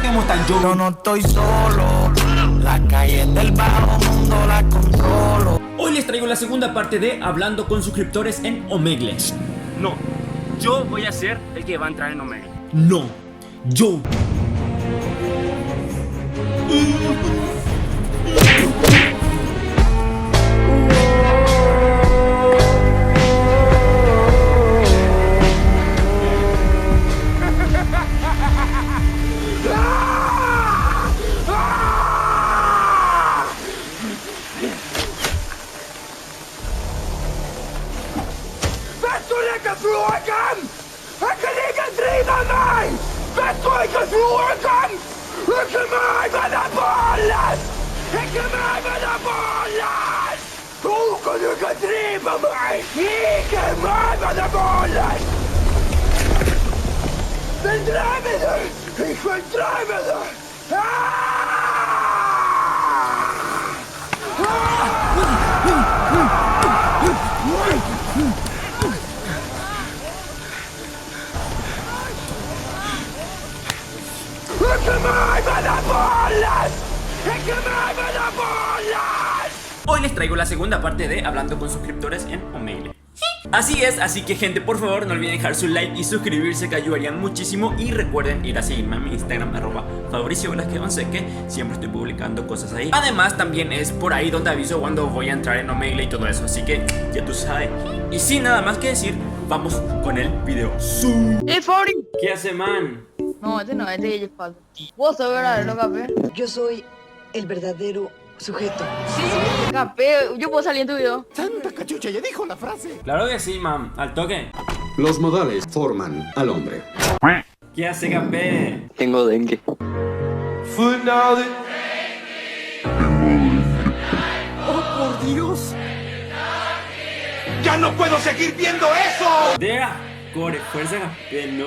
sé cómo están yo. Yo no estoy solo, la calle del bajo mundo la controlo. Hoy les traigo la segunda parte de Hablando con suscriptores en Omegle. No, yo voy a ser el que va a entrar en Omegle. No, yo. Vet du ligger frågan? Jeg kan ikke drive meg! Vet du ikke frågan? Ikke meg med det ballen! Ikke meg med det ballen! Hvor kan du ikke drive meg? Ikke meg med det ballen! Men drev du! Ikke drev du! Ikke meg med det ballen! Ikke meg med det ballen! Hoy les traigo la segunda parte de Hablando con suscriptores en Omegle. Así es, así que gente, por favor no olviden dejar su like y suscribirse, que ayudarían muchísimo. Y recuerden ir a seguirme a mi Instagram, @FabricioVelasquez11, que siempre estoy publicando cosas ahí. Además también es por ahí donde aviso cuando voy a entrar en Omegle y todo eso, así que ya tú sabes. Y sin nada más que decir, vamos con el video. Fabri. ¿Qué hace, man? No, este no, este es el falso. ¿Vos sos verdadero, Capé? Yo soy el verdadero sujeto. Capé, yo puedo salir en tu video. Santa cachucha, ya dijo la frase. Claro que sí, man, al toque. Los modales forman al hombre. ¿Qué hace, Capé? Tengo dengue. ¡Ya no puedo seguir viendo eso! Dea, core, fuerza, Capé, no.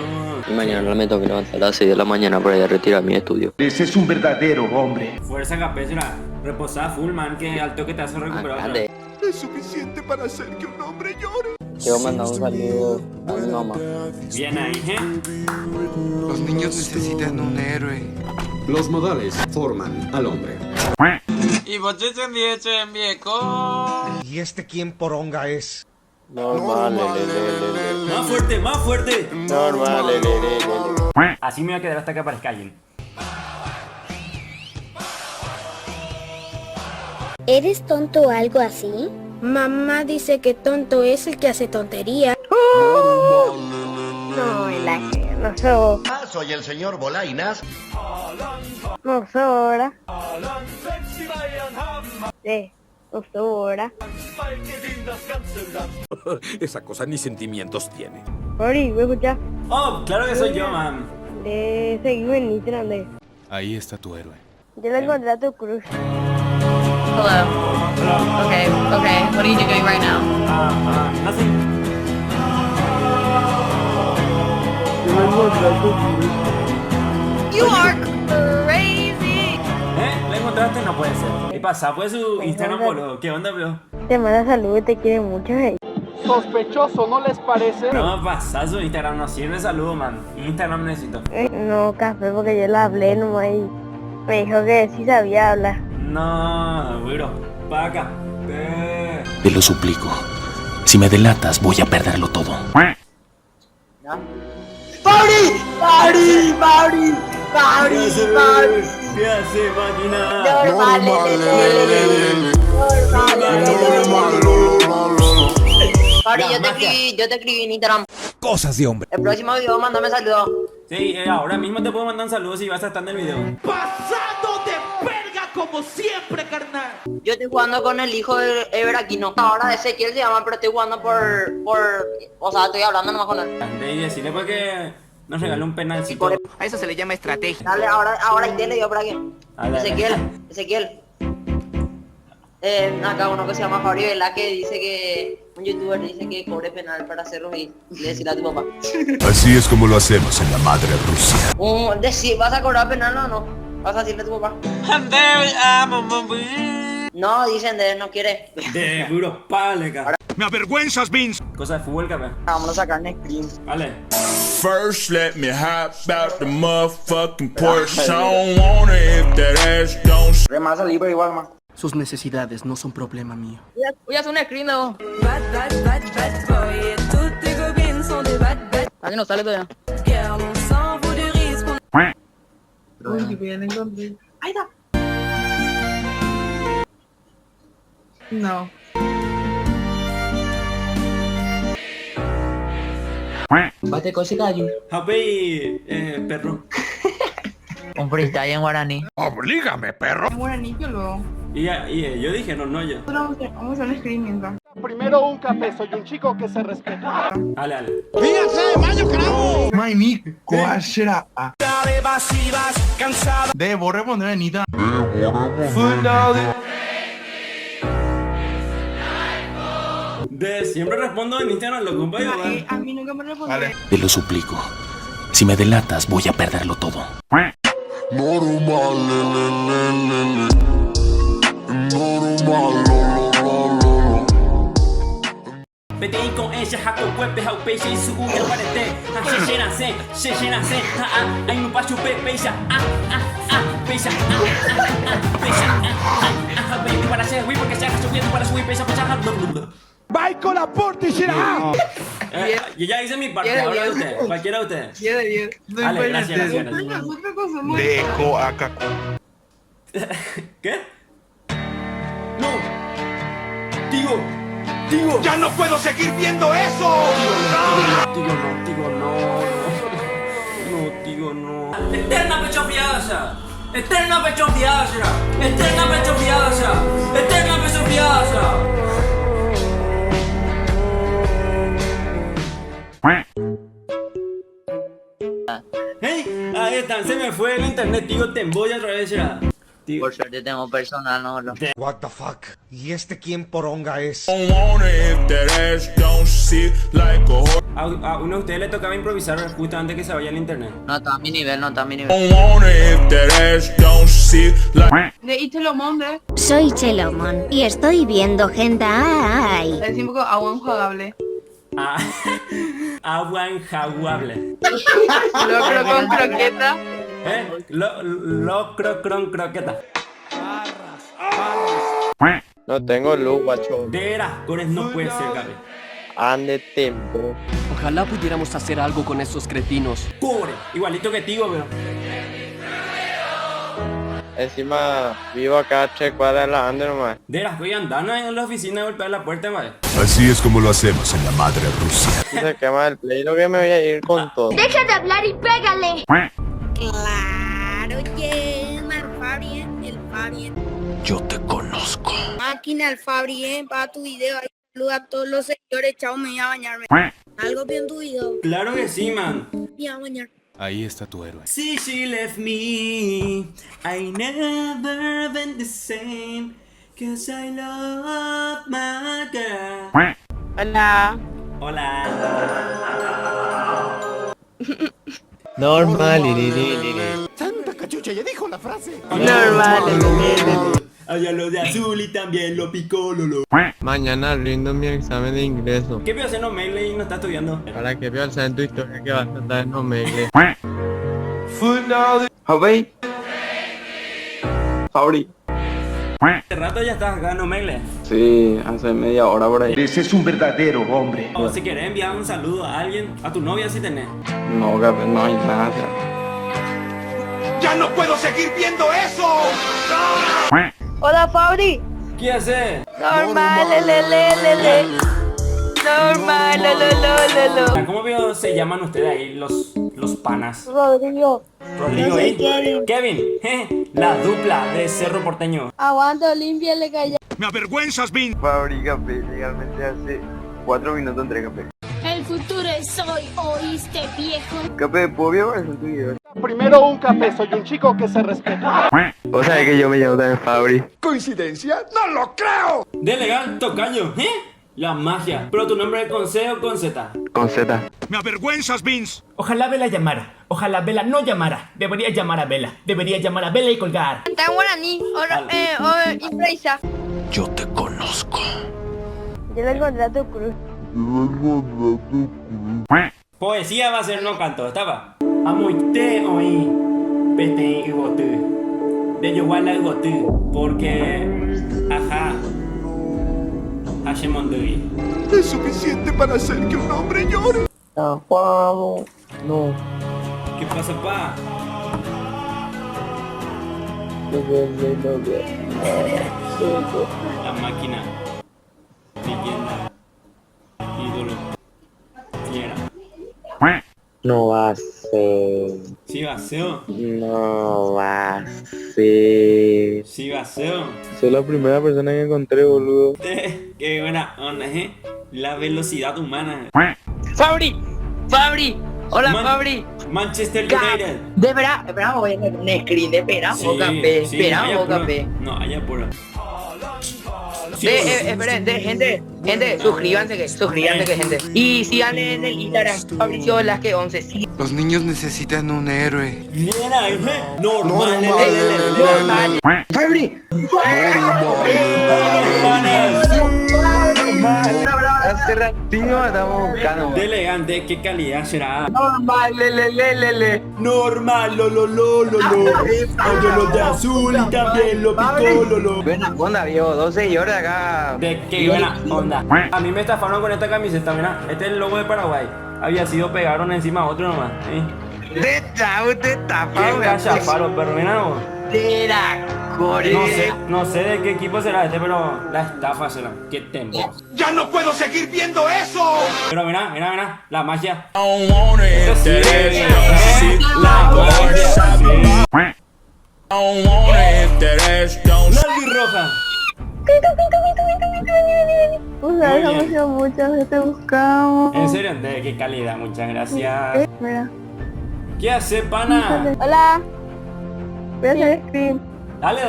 Y mañana me tengo que levantar a las 6 de la mañana para ir a retirar mi estudio. Ese es un verdadero hombre. Fuerza, Capé, será reposada full, man, que al toque te hace recuperar. Acá de... Es suficiente para hacer que un hombre llore. Quiero mandar un saludo a mi mamá. Bien ahí, ¿eh? Los niños necesitan un héroe. Los modales forman al hombre. ¿Y este quién poronga es? Normal, Más fuerte, más fuerte. Normal, Así me voy a quedar hasta que aparezca alguien. ¿Eres tonto o algo así? Mamá dice que tonto es el que hace tontería. No, no soy. Soy el señor Bolainas. No soy. Sí, no soy. Esa cosa ni sentimientos tiene. Ori, ¿me escuchas? Oh, claro que soy yo, man. Seguime en Instagram. Ahí está tu héroe. Yo le encontré a tu cruz. Hello. Okay, what are you doing right now? Nothing. You are crazy. ¿La encontraste? No puede ser. ¿Qué pasa? ¿Pues su Instagram, boludo? ¿Qué onda, bro? Te manda saludos y te quiere mucho. Sospechoso, ¿no les parece? No, pasa su Instagram, no sirve saludo, man. Instagram necesito. No, Café, porque yo la hablé nomás y me dijo que sí sabía hablar. No, bro. Pa' acá. Te lo suplico. Si me delatas, voy a perderlo todo. ¿Qué hace, máquina? Fabri, yo te escribí en Instagram. Cosas de hombre. El próximo video, mándame saludos. Sí, ahora mismo te puedo mandar un saludo si vas a estar en el video. ¡Pasado de verga como siempre, carnal! Yo estoy jugando con el hijo de Ever Aquino. Ahora de Ezequiel se llama, pero estoy jugando o sea, estoy hablando nomás con él. Y decirle pues que nos regaló un penalcito. A eso se le llama estrategia. Dale, ahora y le dio por aquí. Dale. Ezequiel. Acá uno que se llama Fabri Vela, que dice que un youtuber dice que cobre penal para hacerlo y le decirle a tu papá. Así es como lo hacemos en la madre Rusia. ¿Vas a cobrar penal o no? ¿Vas a decirle a tu papá? No, dicen de no quiere. De puro paleca. ¡Me avergüenzas, Vince! Cosa de fútbol, capaz. Vamos a sacar un screen. Vale. First, let me hop out the motherfucking Porsche. I don't want it if that ass don't. Remasa libre igual, man. Sus necesidades no son problema mío. Voy a hacer un screen, ¿no? Aquí no sale todavía. Uy, que ya no encontré. ¡Ahí está! No. Bate coche gallo. Happy, perro. Un freestyle en guaraní. Oblígame, perro. Es guaraní que luego. Y yo dije, no, yo. Vamos a hacer un screen mientras. Primero un café, soy un chico que se respeta. Dale. Mai Nick, ¿cuál será? Debo responder a Anita. Siempre respondo en Instagram, lo compadre. A mí nunca me respondió. Vale. Te lo suplico. Si me delatas, voy a perderlo todo. Vete ahí con ella, jaco, huepe, jau, peixe y su uña, parete. Se llena, hay un pacho, peixa, peixa, baby, para hacer, güey, porque se haga subiendo para subir, peixa, peixa, Michael Aporte será. Yo ya hice mi parte, ahora de usted, cualquiera de ustedes. 10 de 10. Dale, gracias. Otra cosa muy... Dejo acá. ¿Qué? No. Digo. ¡Ya no puedo seguir viendo eso! Digo no. Eterna pecho fiaza. Eterna pecho fiaza. Eterna pecho fiaza. Eterna pecho fiaza. Hey, ahí están, se me fue el internet, digo, te voy a través ya. Por suerte tengo personal, no. What the fuck? ¿Y este quién poronga es? Don't want it if that ass don't sit like a horse. A uno de ustedes le tocaba improvisar justo antes que se vaya el internet. No está a mi nivel, Don't want it if that ass don't sit like. De Itelomón, de. Soy Chelomon y estoy viendo hentai. Decimos que agua enjuagable. Agua enjaguable. Locro con croqueta. Locro con croqueta. No tengo luz, guacho. De veras, Cores no puede ser, Gaby. Ande tiempo. Ojalá pudiéramos hacer algo con esos cretinos. Pobre, igualito que Tigo, pero. Encima vivo acá a 3 cuadras de la ande nomás. De veras, voy andando ahí en la oficina a golpear la puerta, madre. Así es como lo hacemos en la madre Rusia. Si se quema el play, lo que me voy a ir con todo. Deja de hablar y pégale. Claro, el Fabrien, el Fabrien. Yo te conozco. Máquina, el Fabrien, para tu video. Ahí saluda a todos los señores. Chao, me voy a bañarme. Algo bien tu video. Claro que sí, man. Me voy a bañar. Ahí está tu héroe. See, she left me. I never been the same. Cause I love my girl. Hola. Hola. Normal, Santa cachucha, ya dijo la frase. Normal. Allá lo de azul y también lo picolo. Mañana rindo mi examen de ingreso. ¿Qué veo haciendo mail y no está estudiando? Para que veas en tu historia que vas a estar en los mails. Javi. Fabri. Hace rato ya estás acá en Omegle. Sí, hace media hora por ahí. Ese es un verdadero hombre. O si querés enviar un saludo a alguien, a tu novia si tenés. No, Gabriel, no hay nada. ¡Ya no puedo seguir viendo eso! Hola, Fabri. ¿Qué haces? Normal, lele. Normal, lo. ¿Cómo veo se llaman ustedes ahí los panas? Rodrigo. Rodrigo Yo soy y Kevin, la dupla de Cerro Porteño. Aguanta, límpiale calla. ¡Me avergüenzas, Vin! Fabri Café, legalmente hace 4 minutos entré café. El futuro es hoy, ¿oíste, viejo? Café, ¿puedo ver en tu video? Primero un café, soy un chico que se respeta. O sea que yo me llamo también Fabri. ¿Coincidencia? ¡No lo creo! De legal, tocayo, La magia. Pero tu nombre es con C o con Z. Con Z. ¡Me avergüenzas, Vince! Ojalá Vela llamara. Ojalá Vela no llamara. Debería llamar a Vela. Debería llamar a Vela y colgar. Está en guaraní. O impresa. Yo te conozco. Yo le encontré a tu cruz. Poesía va a ser no canto, estaba. Amuite hoy, pete y gotu. De Yoguala y gotu. Porque, ajá. Hashemondui. Es suficiente para hacer que un hombre llore. No. ¿Qué pasa, pa? La máquina. Leyenda. Ídolo. Fiera. No va a ser. Sí, vacío. No va a ser. Sí, vacío. Soy la primera persona que encontré, boludo. Qué buena onda, La velocidad humana. ¡Fabri! ¡Fabri! ¡Hola, Man- Fabri! Manchester United. De verdad, voy a hacer un screen de espera o café. Sí, Espera hay o apuro. café. No, hay apuro. Sí, Esperen, gente, suscríbanse que gente. Y sigan en el Instagram, Fabricio Velázquez 11. Sí. Los niños necesitan un héroe. Bien ahí, normal. Normal. Fabri. Hace ratito estamos buscando. De elegante, ¿qué calidad será? Normal, Normal, lo. Los de azul y también lo picó, lo. Buena onda, viejo. 2 seguidores acá. De qué buena onda. A mí me estafaron con esta camiseta, mira. Este es el logo de Paraguay. Había sido pegaron encima otro nomás. De chavo, te Qué taparon. cachafaro, pero mira, no. De la Corea. No sé de qué equipo será este, pero la estafa será. Qué tempo. ¡Ya no puedo seguir viendo eso! Pero mira, la magia. Naldi roja. Ustedes bien. emocionó mucho, que te buscamos. En serio, de qué calidad, muchas gracias. Mira. ¿Qué hace, pana? Hola. Voy a hacer screen. Dale.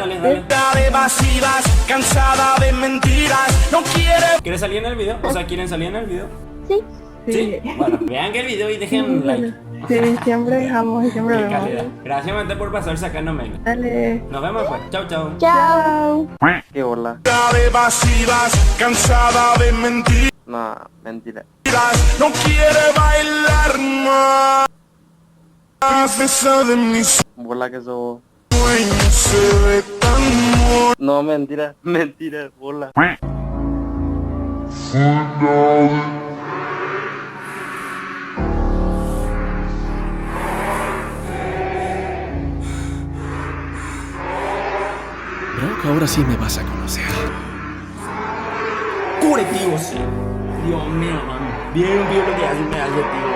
Evasivas, cansada de mentiras, no quiere. ¿Quieres salir en el video? O sea, ¿quieren salir en el video? Sí. ¿Sí? Bueno, vean que el video y dejen like. Sí, siempre dejamos y siempre Qué vemos. calidad. Gracias, Mante, por pasarse acá en Omega. Dale. Nos vemos pues. Chau. Chao. Qué bola. Evasivas, cansada de mentiras, No, mentira. no quiere bailar más. Esa de mis Bola que sos. sueños se ve tan No, mentira, bola. Creo que ahora sí me vas a conocer. Curativo, sí. Dios mío, man. Bien lo que hace un pedazo, tío.